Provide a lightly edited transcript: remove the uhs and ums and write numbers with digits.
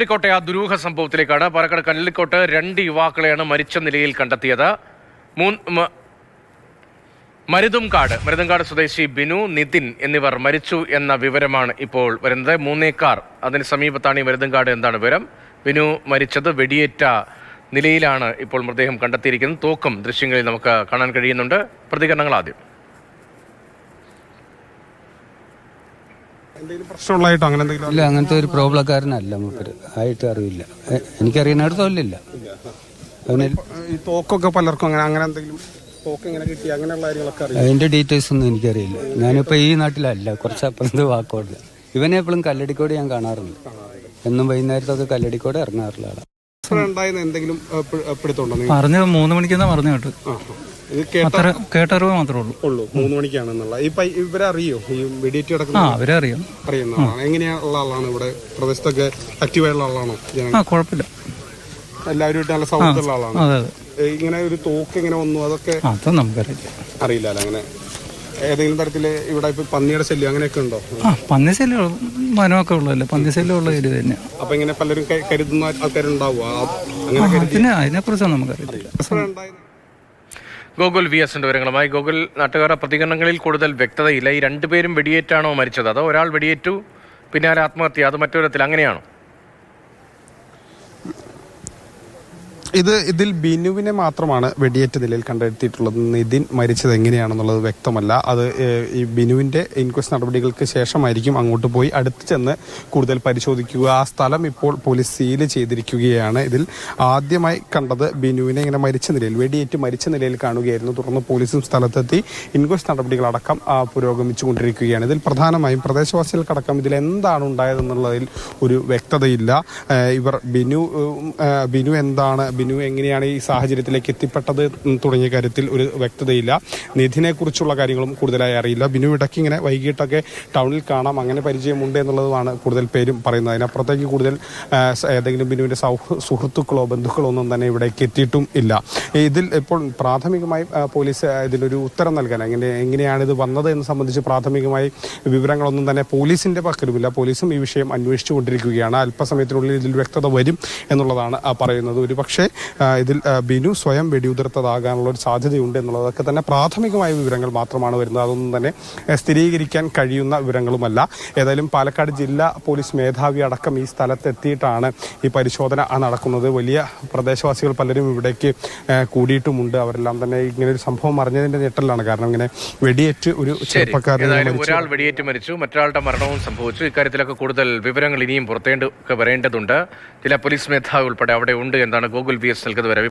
കല്ലിക്കോട്ടെ ആ ദുരൂഹ സംഭവത്തിലേക്കാണ്. പാലക്കാട് കല്ലിക്കോട്ട് 2 യുവാക്കളെയാണ് മരിച്ച നിലയിൽ കണ്ടെത്തിയത്. മരുതുംകാട് സ്വദേശി ബിനു, നിതിൻ എന്നിവർ മരിച്ചു എന്ന വിവരമാണ് ഇപ്പോൾ വരുന്നത്. മൂന്നേക്കാർ അതിന് സമീപത്താണ് ഈ മരുതുംകാട്. എന്താണ് വിവരം? ബിനു മരിച്ചത് വെടിയേറ്റ നിലയിലാണ് ഇപ്പോൾ മൃതദേഹം കണ്ടെത്തിയിരിക്കുന്നത്. തോക്കും ദൃശ്യങ്ങളിൽ നമുക്ക് കാണാൻ കഴിയുന്നുണ്ട്. പ്രതികരണങ്ങൾ ആദ്യം. ഇല്ല, അങ്ങനത്തെ ഒരു പ്രോബ്ലക്കാരനല്ല. മൂപ്പര് ആയിട്ട് അറിയില്ല. എനിക്കറിയുന്നിടത്ത് തോന്നില്ല. ഈ തോക്കൊക്കെ പലർക്കും അങ്ങനെ എന്തെങ്കിലും തോക്ക് എങ്ങനെ കിട്ടി അങ്ങനെയുള്ള കാര്യങ്ങളൊക്കെ അറിയാം. അതിന്റെ ഡീറ്റെയിൽസ് ഒന്നും എനിക്കറിയില്ല. ഞാനിപ്പോ ഈ നാട്ടിലല്ല, കുറച്ചപ്പുറത്ത് വാക്കോട്. ഇവനെ എപ്പോഴും കല്ലടിക്കോട് ഞാൻ കാണാറുണ്ട്. എന്നും വൈകുന്നേരത്തൊക്കെ കല്ലടിക്കോട് ഇറങ്ങാറുള്ള ആളാണ്. എന്തെങ്കിലും പറഞ്ഞ 3 മണിക്കെന്നാ പറഞ്ഞു കേട്ടു. കേട്ടറിവ് മാത്രമേ ഉള്ളൂ. 3 മണിക്കാണെന്നുള്ള ഇവരെ അറിയോ? ഈ വെടിയേറ്റ് കിടക്കുന്ന അവരെ അറിയാം. അറിയുന്ന എങ്ങനെയുള്ള ആളാണ്? ഇവിടെ പ്രദേശത്തൊക്കെ ആക്റ്റീവായുള്ള ആളാണോ? കുഴപ്പമില്ല, എല്ലാവരുമായിട്ട് നല്ല സൗഹൃദമുള്ള ആളാണ്. അതെ അതെ. ഇങ്ങനെ ഒരു തോക്ക് എങ്ങനെ വന്നു അതൊക്കെ അറിയില്ല. അങ്ങനെ ഏതെങ്കിലും തരത്തില് ഇവിടെ ഇപ്പൊ പന്നിയുടെ ശല്യം അങ്ങനെയൊക്കെ ഉണ്ടോ? പന്നി ശല്യം വനമൊക്കെ ഉള്ളതല്ലേ, പന്നി ശല്യം ഉള്ള ഏരിയ തന്നെ. അപ്പൊ ഇങ്ങനെ പലരും കരുതുന്ന ആൾക്കാരുണ്ടാവുക അതിനെ കുറിച്ചാണ് നമുക്കറിയില്ല. ഗോകുൽ VS വിവരങ്ങളുമായി. ഗോകുൽ, നാട്ടുകാരുടെ പ്രതികരണങ്ങളിൽ കൂടുതൽ വ്യക്തതയില്ല. ഈ 2 പേരും വെടിയേറ്റാണോ മരിച്ചത്, അതോ ഒരാൾ വെടിയേറ്റു പിന്നെ ആത്മഹത്യ, അത് മറ്റൊരു തരത്തിൽ അങ്ങനെയാണോ? ഇതിൽ ബിനുവിനെ മാത്രമാണ് വെടിയേറ്റ നിലയിൽ കണ്ടെത്തിയിട്ടുള്ളത്. നിതിൻ മരിച്ചത് എങ്ങനെയാണെന്നുള്ളത് വ്യക്തമല്ല. അത് ഈ ബിനുവിന്റെ ഇൻക്വസ്റ്റ് നടപടികൾക്ക് ശേഷമായിരിക്കും അങ്ങോട്ട് പോയി അടുത്ത് ചെന്ന് കൂടുതൽ പരിശോധിക്കുക. ആ സ്ഥലം ഇപ്പോൾ പോലീസ് സീൽ ചെയ്തിരിക്കുകയാണ്. ഇതിൽ ആദ്യമായി കണ്ടത് ബിനുവിനെ ഇങ്ങനെ മരിച്ച നിലയിൽ, വെടിയേറ്റ് മരിച്ച നിലയിൽ കാണുകയായിരുന്നു. തുടർന്ന് പോലീസും സ്ഥലത്തെത്തി ഇൻക്വസ്റ്റ് നടപടികളടക്കം പുരോഗമിച്ചുകൊണ്ടിരിക്കുകയാണ്. ഇതിൽ പ്രധാനമായും പ്രദേശവാസികൾക്കടക്കം ഇതിൽ എന്താണ് ഉണ്ടായതെന്നുള്ളതിൽ ഒരു വ്യക്തതയില്ല. ഇവർ ബിനു എന്താണ്, ബിനു എങ്ങനെയാണ് ഈ സാഹചര്യത്തിലേക്ക് എത്തിപ്പെട്ടത് തുടങ്ങിയ കാര്യത്തിൽ ഒരു വ്യക്തതയില്ല. നിധിനെ കുറിച്ചുള്ള കാര്യങ്ങളും കൂടുതലായി അറിയില്ല. ബിനു ഇടയ്ക്ക് ഇങ്ങനെ വൈകിട്ടൊക്കെ ടൗണിൽ കാണാം, അങ്ങനെ പരിചയമുണ്ട് എന്നുള്ളതുമാണ് കൂടുതൽ പേരും പറയുന്നത്. അതിനപ്പുറത്തേക്ക് കൂടുതൽ ഏതെങ്കിലും ബിനുവിന്റെ സുഹൃത്തുക്കളോ ബന്ധുക്കളോ ഒന്നും തന്നെ ഇവിടേക്ക് എത്തിയിട്ടും ഇല്ല. ഇതിൽ ഇപ്പോൾ പ്രാഥമികമായി പോലീസ് ഇതിലൊരു ഉത്തരം നൽകാൻ എങ്ങനെയാണ് ഇത് വന്നത് എന്ന് സംബന്ധിച്ച് പ്രാഥമികമായി വിവരങ്ങളൊന്നും തന്നെ പോലീസിന്റെ പക്കലുമില്ല. പോലീസും ഈ വിഷയം അന്വേഷിച്ചു കൊണ്ടിരിക്കുകയാണ്. അല്പസമയത്തിനുള്ളിൽ ഇതിൽ വ്യക്തത വരും എന്നുള്ളതാണ് പറയുന്നത്. ഒരു പക്ഷേ ഇതിൽ ബിനു സ്വയം വെടിയുതിർത്തതാകാനുള്ള ഒരു സാധ്യതയുണ്ട് എന്നുള്ളതൊക്കെ തന്നെ പ്രാഥമികമായ വിവരങ്ങൾ മാത്രമാണ് വരുന്നത്. അതൊന്നും തന്നെ സ്ഥിരീകരിക്കാൻ കഴിയുന്ന വിവരങ്ങളുമല്ല. ഏതായാലും പാലക്കാട് ജില്ലാ പോലീസ് മേധാവി അടക്കം ഈ സ്ഥലത്തെത്തിയിട്ടാണ് ഈ പരിശോധന നടക്കുന്നത്. വലിയ പ്രദേശവാസികൾ പലരും ഇവിടേക്ക് കൂടിയിട്ടുമുണ്ട്. അവരെല്ലാം തന്നെ ഇങ്ങനെ ഒരു സംഭവം അറിഞ്ഞതിന്റെ ഞെട്ടലാണ്. കാരണം ഇങ്ങനെ വെടിയേറ്റ് ഒരു ചെറുപ്പക്കാരൻ ഒരാൾ വെടിയേറ്റ് മരിച്ചു, മറ്റൊരാളുടെ മരണവും സംഭവിച്ചു. ഇക്കാര്യത്തിലൊക്കെ കൂടുതൽ വിവരങ്ങൾ ഇനിയും പുറത്തേക്ക് വരേണ്ടതുണ്ട്. ജില്ലാ പോലീസ് മേധാവി ഉൾപ്പെടെ അവിടെ ഉണ്ട് എന്നാണ് ഗോകുൽ VS നൽകുന്നത്.